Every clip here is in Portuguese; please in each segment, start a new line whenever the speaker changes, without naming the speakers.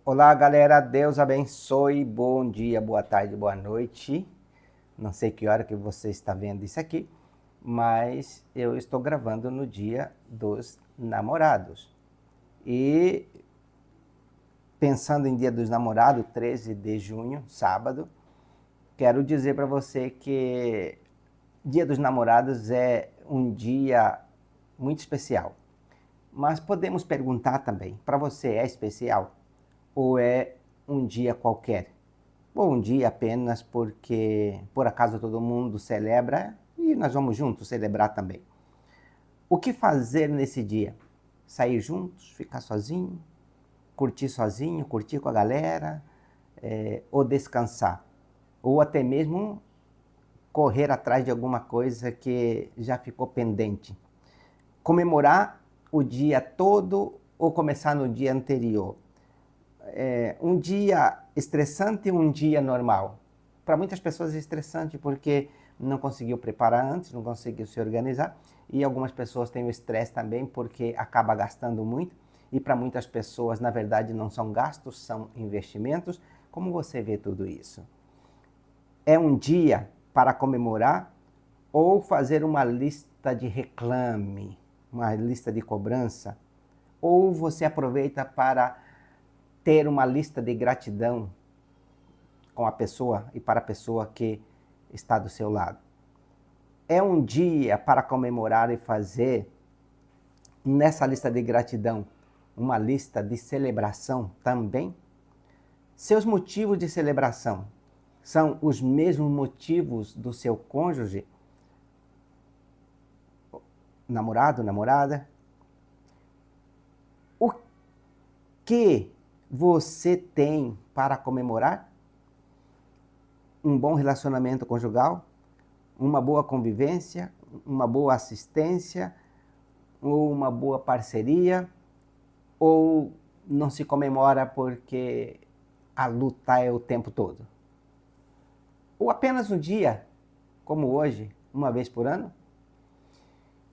Olá, galera. Deus abençoe. Bom dia, boa tarde, boa noite. Não sei que hora que você está vendo isso aqui, mas eu estou gravando no Dia dos Namorados. E pensando em Dia dos Namorados, 13 de junho, sábado, quero dizer para você que Dia dos Namorados é um dia muito especial. Mas podemos perguntar também, para você é especial ou é um dia qualquer? Ou um dia apenas porque por acaso todo mundo celebra e nós vamos juntos celebrar também. O que fazer nesse dia? Sair juntos, ficar sozinho, curtir com a galera, ou descansar? Ou até mesmo correr atrás de alguma coisa que já ficou pendente. Comemorar o dia todo ou começar no dia anterior? Um dia estressante e um dia normal. Para muitas pessoas é estressante porque não conseguiu preparar antes, não conseguiu se organizar, e algumas pessoas têm o estresse também porque acaba gastando muito, e para muitas pessoas, na verdade, não são gastos, são investimentos. Como você vê tudo isso? É um dia para comemorar ou fazer uma lista de reclame, uma lista de cobrança? Ou você aproveita para ter uma lista de gratidão com a pessoa e para a pessoa que está do seu lado? É um dia para comemorar e fazer nessa lista de gratidão uma lista de celebração também? Seus motivos de celebração são os mesmos motivos do seu cônjuge, namorado, namorada? O que você tem para comemorar? Um bom relacionamento conjugal? Uma boa convivência? Uma boa assistência? Ou uma boa parceria? Ou não se comemora porque a luta é o tempo todo? Ou apenas um dia, como hoje, uma vez por ano?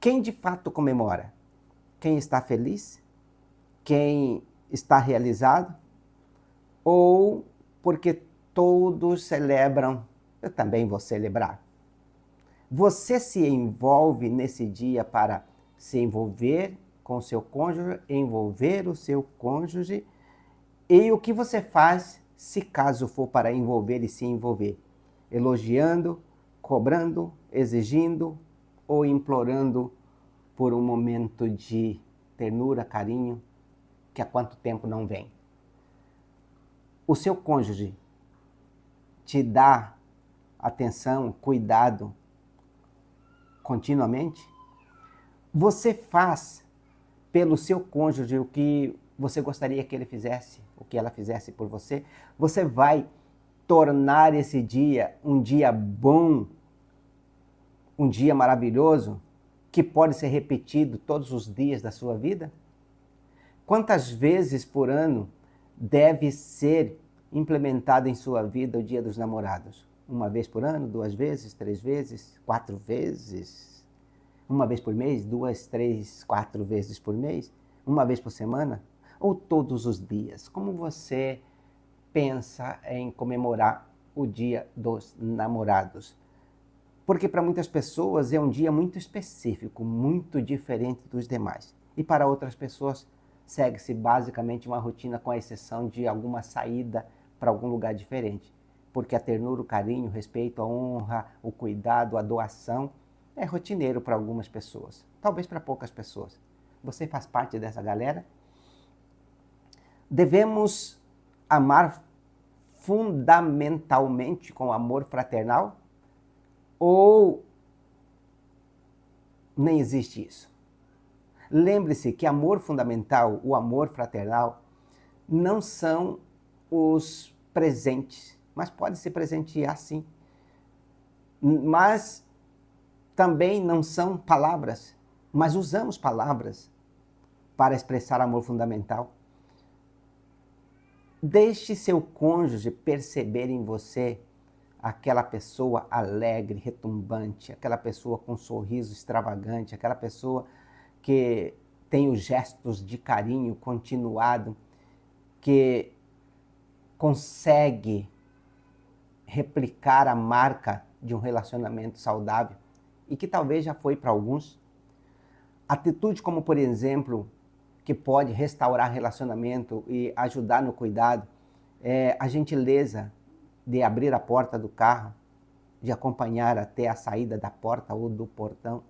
Quem de fato comemora? Quem está feliz? Quem está realizado? Ou porque todos celebram, eu também vou celebrar? Você se envolve nesse dia para se envolver com o seu cônjuge, envolver o seu cônjuge? E o que você faz se caso for para envolver e se envolver? Elogiando, cobrando, exigindo ou implorando por um momento de ternura, carinho, que há quanto tempo não vem? O seu cônjuge te dá atenção, cuidado continuamente? Você faz pelo seu cônjuge o que você gostaria que ele fizesse, o que ela fizesse por você? Você vai tornar esse dia um dia bom, um dia maravilhoso, que pode ser repetido todos os dias da sua vida? Quantas vezes por ano deve ser implementado em sua vida o Dia dos Namorados? Uma vez por ano, 2 vezes, 3 vezes, 4 vezes? Uma vez por mês, 2, 3, 4 vezes por mês? Uma vez por semana? Ou todos os dias? Como você pensa em comemorar o Dia dos Namorados? Porque para muitas pessoas é um dia muito específico, muito diferente dos demais. E para outras pessoas segue-se basicamente uma rotina, com a exceção de alguma saída para algum lugar diferente. Porque a ternura, o carinho, o respeito, a honra, o cuidado, a doação é rotineiro para algumas pessoas, talvez para poucas pessoas. Você faz parte dessa galera? Devemos amar fundamentalmente com amor fraternal? Ou nem existe isso? Lembre-se que amor fundamental, o amor fraternal, não são os presentes, mas pode se presentear sim. Mas também não são palavras, mas usamos palavras para expressar amor fundamental. Deixe seu cônjuge perceber em você aquela pessoa alegre, retumbante, aquela pessoa com um sorriso extravagante, aquela pessoa que tem os gestos de carinho continuado, que consegue replicar a marca de um relacionamento saudável e que talvez já foi para alguns. Atitude como, por exemplo, que pode restaurar relacionamento e ajudar no cuidado, é a gentileza de abrir a porta do carro, de acompanhar até a saída da porta ou do portão,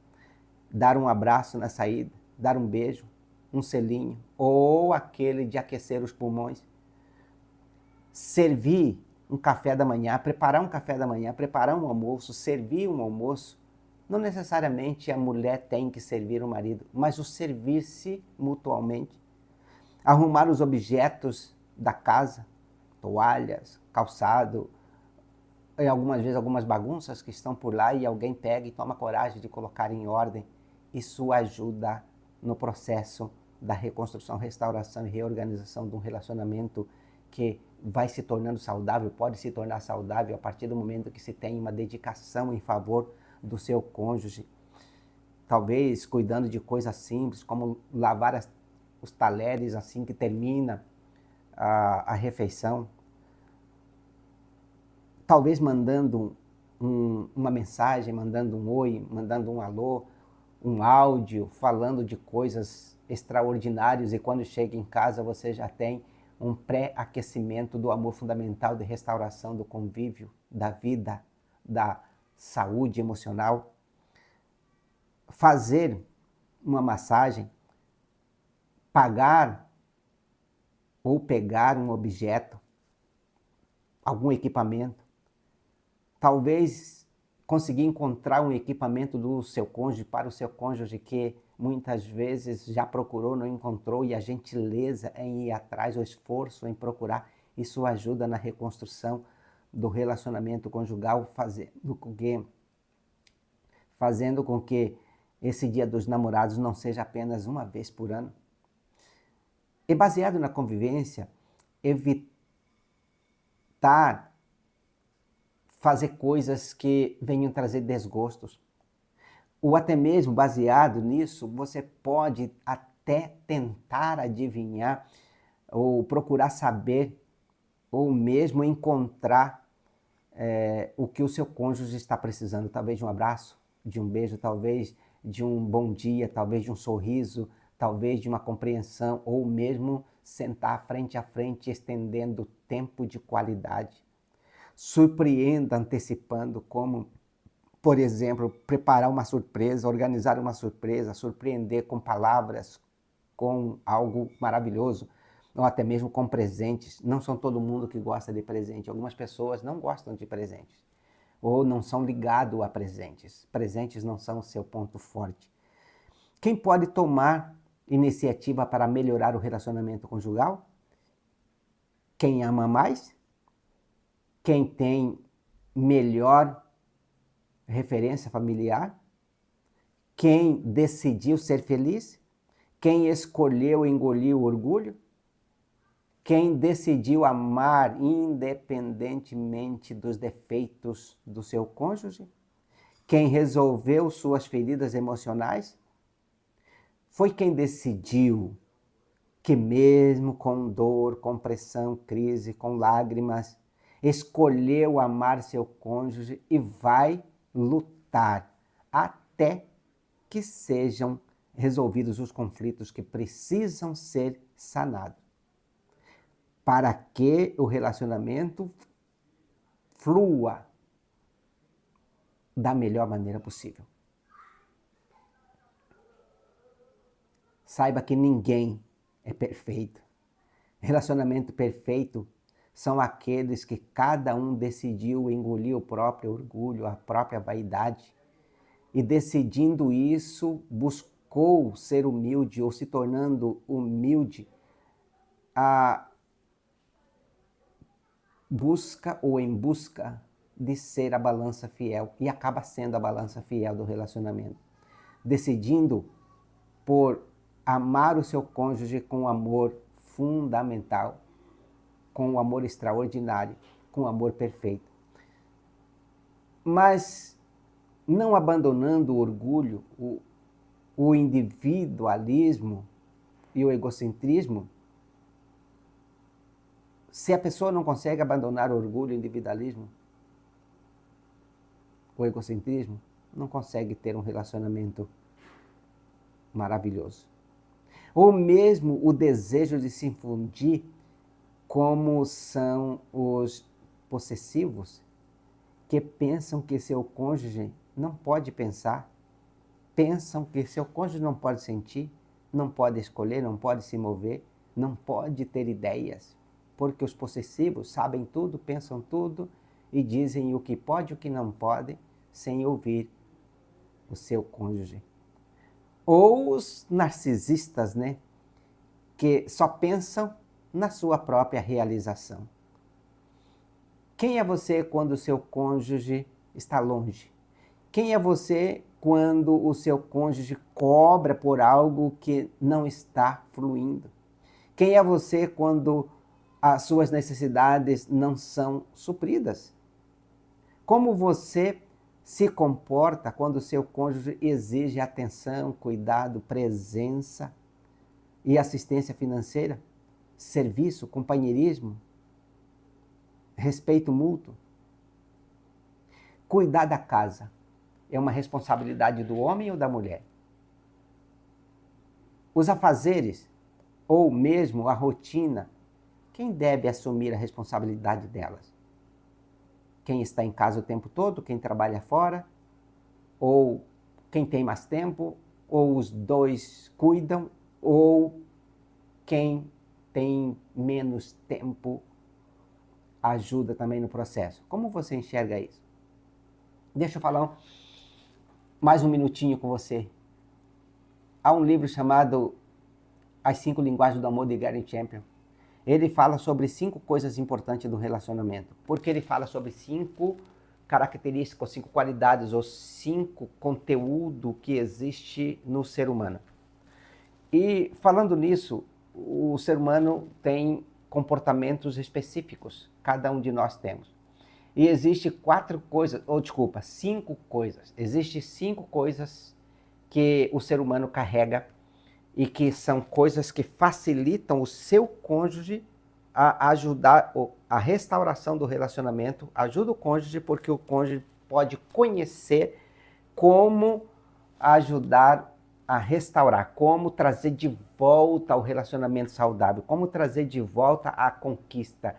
dar um abraço na saída, dar um beijo, um selinho, ou aquele de aquecer os pulmões. Servir um café da manhã, preparar um café da manhã, preparar um almoço, servir um almoço. Não necessariamente a mulher tem que servir o marido, mas o servir-se mutuamente. Arrumar os objetos da casa, toalhas, calçado, e algumas vezes algumas bagunças que estão por lá e alguém pega e toma coragem de colocar em ordem. Isso ajuda no processo da reconstrução, restauração e reorganização de um relacionamento que vai se tornando saudável, pode se tornar saudável a partir do momento que se tem uma dedicação em favor do seu cônjuge. Talvez cuidando de coisas simples, como lavar os talheres assim que termina a refeição. Talvez mandando uma mensagem, mandando um oi, mandando um alô, um áudio, falando de coisas extraordinárias, e quando chega em casa você já tem um pré-aquecimento do amor fundamental de restauração do convívio, da vida, da saúde emocional. Fazer uma massagem, pagar ou pegar um objeto, algum equipamento, talvez conseguir encontrar um equipamento do seu cônjuge para o seu cônjuge que muitas vezes já procurou, não encontrou, e a gentileza em ir atrás, o esforço em procurar, isso ajuda na reconstrução do relacionamento conjugal, fazendo com que esse Dia dos Namorados não seja apenas uma vez por ano. E baseado na convivência, evitar fazer coisas que venham trazer desgostos. Ou até mesmo, baseado nisso, você pode até tentar adivinhar ou procurar saber ou mesmo encontrar o que o seu cônjuge está precisando. Talvez de um abraço, de um beijo, talvez de um bom dia, talvez de um sorriso, talvez de uma compreensão, ou mesmo sentar frente a frente, estendendo tempo de qualidade. Surpreenda antecipando, como, por exemplo, preparar uma surpresa, organizar uma surpresa, surpreender com palavras, com algo maravilhoso, ou até mesmo com presentes. Não são todo mundo que gosta de presente. Algumas pessoas não gostam de presentes, ou não são ligados a presentes. Presentes não são o seu ponto forte. Quem pode tomar iniciativa para melhorar o relacionamento conjugal? Quem ama mais? Quem tem melhor referência familiar? Quem decidiu ser feliz? Quem escolheu engolir o orgulho? Quem decidiu amar independentemente dos defeitos do seu cônjuge? Quem resolveu suas feridas emocionais? Foi quem decidiu que mesmo com dor, com pressão, crise, com lágrimas, escolheu amar seu cônjuge e vai lutar até que sejam resolvidos os conflitos que precisam ser sanados, para que o relacionamento flua da melhor maneira possível. Saiba que ninguém é perfeito. Relacionamento perfeito são aqueles que cada um decidiu engolir o próprio orgulho, a própria vaidade, e decidindo isso, buscou ser humilde, ou se tornando humilde, em busca de ser a balança fiel, e acaba sendo a balança fiel do relacionamento. Decidindo por amar o seu cônjuge com amor fundamental, com um amor extraordinário, com um amor perfeito. Mas não abandonando o orgulho, o individualismo e o egocentrismo, Se a pessoa não consegue abandonar o orgulho, o individualismo, o egocentrismo, não consegue ter um relacionamento maravilhoso. Ou mesmo o desejo de se fundir, como são os possessivos, que pensam que seu cônjuge não pode pensar, pensam que seu cônjuge não pode sentir, não pode escolher, não pode se mover, não pode ter ideias, porque os possessivos sabem tudo, pensam tudo e dizem o que pode e o que não pode, sem ouvir o seu cônjuge. Ou os narcisistas, né, que só pensam na sua própria realização. Quem é você quando o seu cônjuge está longe? Quem é você quando o seu cônjuge cobra por algo que não está fluindo? Quem é você quando as suas necessidades não são supridas? Como você se comporta quando o seu cônjuge exige atenção, cuidado, presença e assistência financeira, serviço, companheirismo, respeito mútuo? Cuidar da casa é uma responsabilidade do homem ou da mulher? Os afazeres, ou mesmo a rotina, quem deve assumir a responsabilidade delas? Quem está em casa o tempo todo, quem trabalha fora, ou quem tem mais tempo, ou os dois cuidam, ou quem tem menos tempo ajuda também no processo. Como você enxerga isso? Deixa eu falar mais um minutinho com você. Há um livro chamado As 5 Linguagens do Amor, de Gary Chapman. Ele fala sobre 5 coisas importantes do relacionamento. Porque ele fala sobre 5 características, 5 qualidades, ou 5 conteúdo que existe no ser humano. E falando nisso, o ser humano tem comportamentos específicos. Cada um de nós temos. E existe 5 coisas. Existem 5 coisas que o ser humano carrega e que são coisas que facilitam o seu cônjuge a ajudar a restauração do relacionamento. Ajuda o cônjuge porque o cônjuge pode conhecer como ajudar a restaurar, como trazer de volta o relacionamento saudável, como trazer de volta a conquista,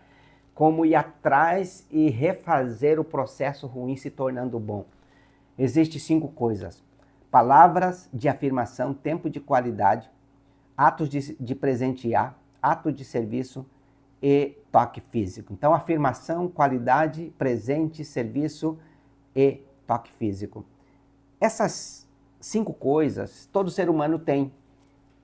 como ir atrás e refazer o processo ruim se tornando bom. Existem 5 coisas: palavras de afirmação, tempo de qualidade, atos de presentear, ato de serviço e toque físico. Então, afirmação, qualidade, presente, serviço e toque físico. Essas 5 coisas todo ser humano tem.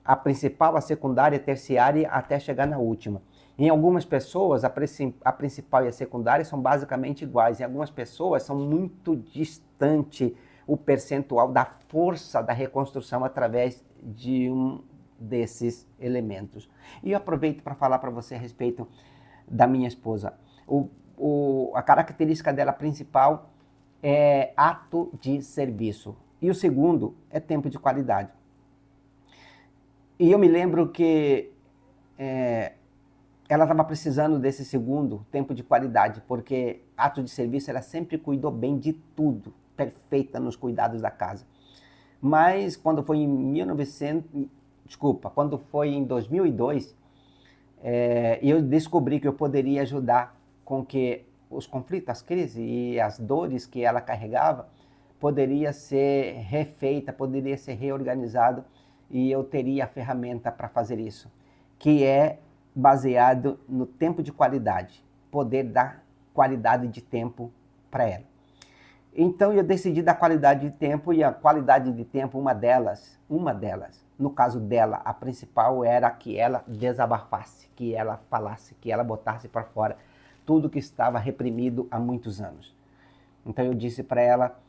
A principal, a secundária, a terciária, até chegar na última. Em algumas pessoas, a principal e a secundária são basicamente iguais. Em algumas pessoas, são muito distante o percentual da força da reconstrução através de um desses elementos. E eu aproveito para falar para você a respeito da minha esposa. A característica dela principal é ato de serviço. E o segundo é tempo de qualidade. E eu me lembro que ela estava precisando desse segundo, tempo de qualidade, porque ato de serviço ela sempre cuidou bem de tudo, perfeita nos cuidados da casa. Mas quando foi quando foi em 2002, eu descobri que eu poderia ajudar com que os conflitos, as crises e as dores que ela carregava poderia ser refeita, poderia ser reorganizado, e eu teria a ferramenta para fazer isso, que é baseado no tempo de qualidade, poder dar qualidade de tempo para ela. Então eu decidi dar qualidade de tempo, e a qualidade de tempo, uma delas, no caso dela, a principal era que ela desabafasse, que ela falasse, que ela botasse para fora tudo que estava reprimido há muitos anos. Então eu disse para ela,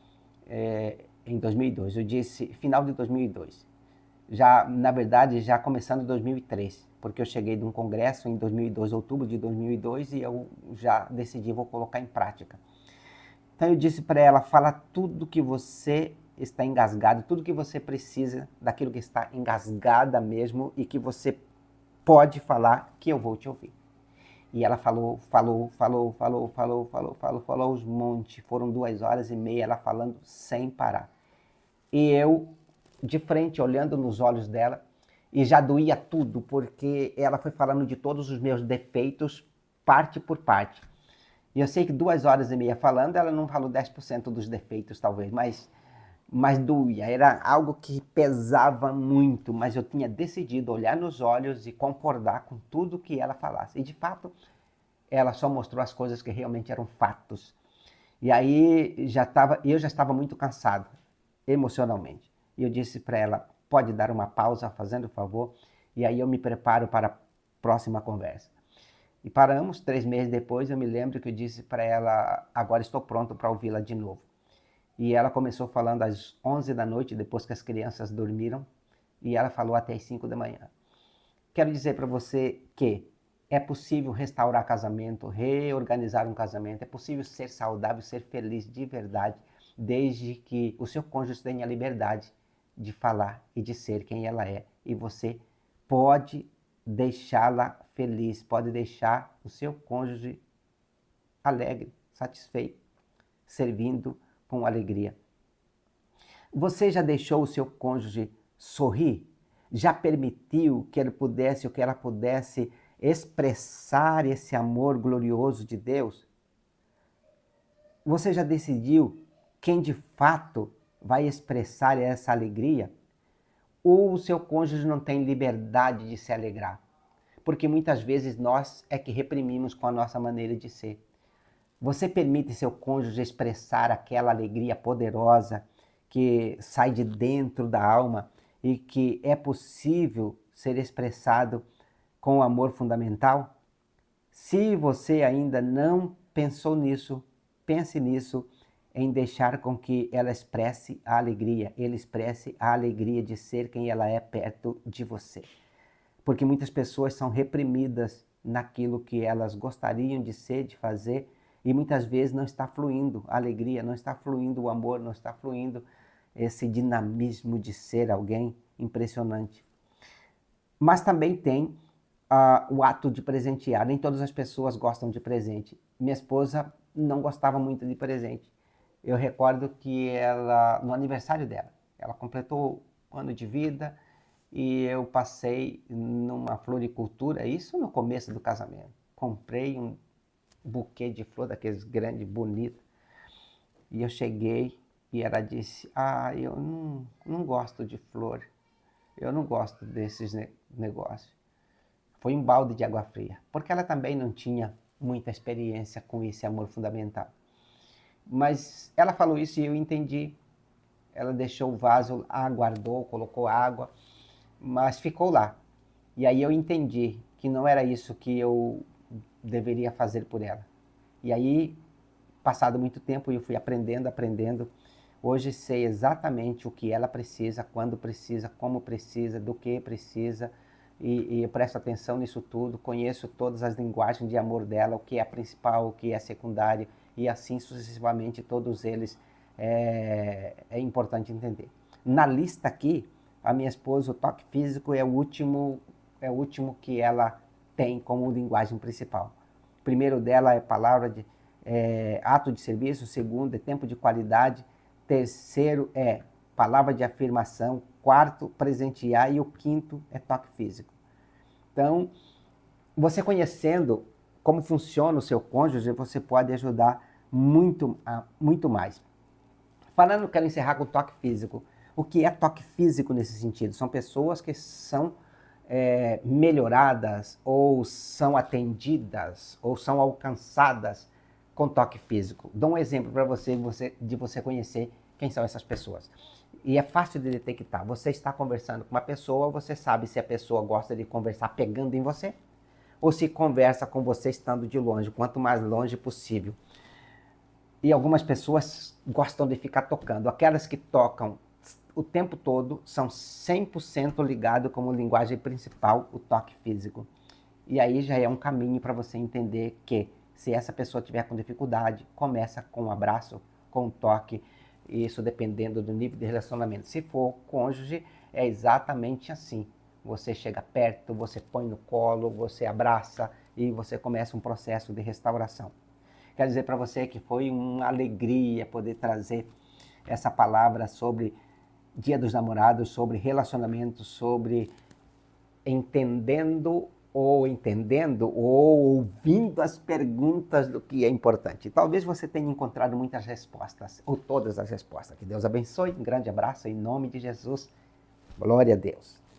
em 2002, eu disse final de 2002, na verdade já começando em 2003, porque eu cheguei de um congresso em 2002, outubro de 2002, e eu já decidi, vou colocar em prática. Então eu disse para ela, fala tudo que você está engasgado, tudo que você precisa, daquilo que está engasgada mesmo e que você pode falar, que eu vou te ouvir. E ela falou uns monte. Foram 2 horas e meia ela falando sem parar. E eu, de frente, olhando nos olhos dela, e já doía tudo, porque ela foi falando de todos os meus defeitos, parte por parte. E eu sei que 2 horas e meia falando, ela não falou 10% dos defeitos, talvez, mas doía. Era algo que pesava muito, mas eu tinha decidido olhar nos olhos e concordar com tudo que ela falasse. E, de fato, ela só mostrou as coisas que realmente eram fatos. E aí eu já estava muito cansado, emocionalmente. E eu disse para ela, pode dar uma pausa, fazendo o favor, e aí eu me preparo para a próxima conversa. E paramos, 3 meses depois, eu me lembro que eu disse para ela, agora estou pronto para ouvi-la de novo. E ela começou falando às 11 da noite, depois que as crianças dormiram, e ela falou até às 5 da manhã. Quero dizer para você que é possível restaurar casamento, reorganizar um casamento, é possível ser saudável, ser feliz de verdade, desde que o seu cônjuge tenha a liberdade de falar e de ser quem ela é. E você pode deixá-la feliz, pode deixar o seu cônjuge alegre, satisfeito, servindo com alegria. Você já deixou o seu cônjuge sorrir? Já permitiu que ele pudesse ou que ela pudesse expressar esse amor glorioso de Deus? Você já decidiu quem de fato vai expressar essa alegria? Ou o seu cônjuge não tem liberdade de se alegrar? Porque muitas vezes nós é que reprimimos com a nossa maneira de ser. Você permite seu cônjuge expressar aquela alegria poderosa que sai de dentro da alma e que é possível ser expressado com o amor fundamental? Se você ainda não pensou nisso, pense nisso, em deixar com que ela expresse a alegria, ele expresse a alegria de ser quem ela é perto de você. Porque muitas pessoas são reprimidas naquilo que elas gostariam de ser, de fazer, e muitas vezes não está fluindo a alegria, não está fluindo o amor, não está fluindo esse dinamismo de ser alguém impressionante. Mas também tem o ato de presentear. Nem todas as pessoas gostam de presente. Minha esposa não gostava muito de presente. Eu recordo que ela, no aniversário dela, ela completou um ano de vida e eu passei numa floricultura, isso no começo do casamento. Comprei um buquê de flor daqueles grandes, bonitos, e eu cheguei e ela disse, eu não gosto de flor, eu não gosto desses negócios. Foi um balde de água fria, porque ela também não tinha muita experiência com esse amor fundamental. Mas ela falou isso e eu entendi. Ela deixou o vaso, aguardou, colocou água, mas ficou lá. E aí eu entendi que não era isso que eu deveria fazer por ela. E aí, passado muito tempo, eu fui aprendendo. Hoje sei exatamente o que ela precisa, quando precisa, como precisa, do que precisa. E eu presto atenção nisso tudo, conheço todas as linguagens de amor dela, o que é principal, o que é secundário, e assim sucessivamente todos eles é importante entender. Na lista aqui, a minha esposa, o toque físico é o último que ela tem como linguagem principal. O primeiro dela é palavra de ato de serviço, o segundo é tempo de qualidade, terceiro é palavra de afirmação, quarto, presentear, e o quinto é toque físico. Então, você conhecendo como funciona o seu cônjuge, você pode ajudar muito mais. Falando, quero encerrar com o toque físico. O que é toque físico nesse sentido? São pessoas que são melhoradas, ou são atendidas, ou são alcançadas com toque físico. Dou um exemplo para de você conhecer quem são essas pessoas. E é fácil de detectar. Você está conversando com uma pessoa, você sabe se a pessoa gosta de conversar pegando em você, ou se conversa com você estando de longe, quanto mais longe possível. E algumas pessoas gostam de ficar tocando. Aquelas que tocam o tempo todo são 100% ligados como linguagem principal o toque físico. E aí já é um caminho para você entender que se essa pessoa tiver com dificuldade, começa com um abraço, com um toque, isso dependendo do nível de relacionamento. Se for cônjuge, é exatamente assim. Você chega perto, você põe no colo, você abraça e você começa um processo de restauração. Quero dizer para você que foi uma alegria poder trazer essa palavra sobre Dia dos Namorados, sobre relacionamentos, sobre entendendo ou ouvindo as perguntas do que é importante. Talvez você tenha encontrado muitas respostas, ou todas as respostas. Que Deus abençoe, um grande abraço em nome de Jesus. Glória a Deus.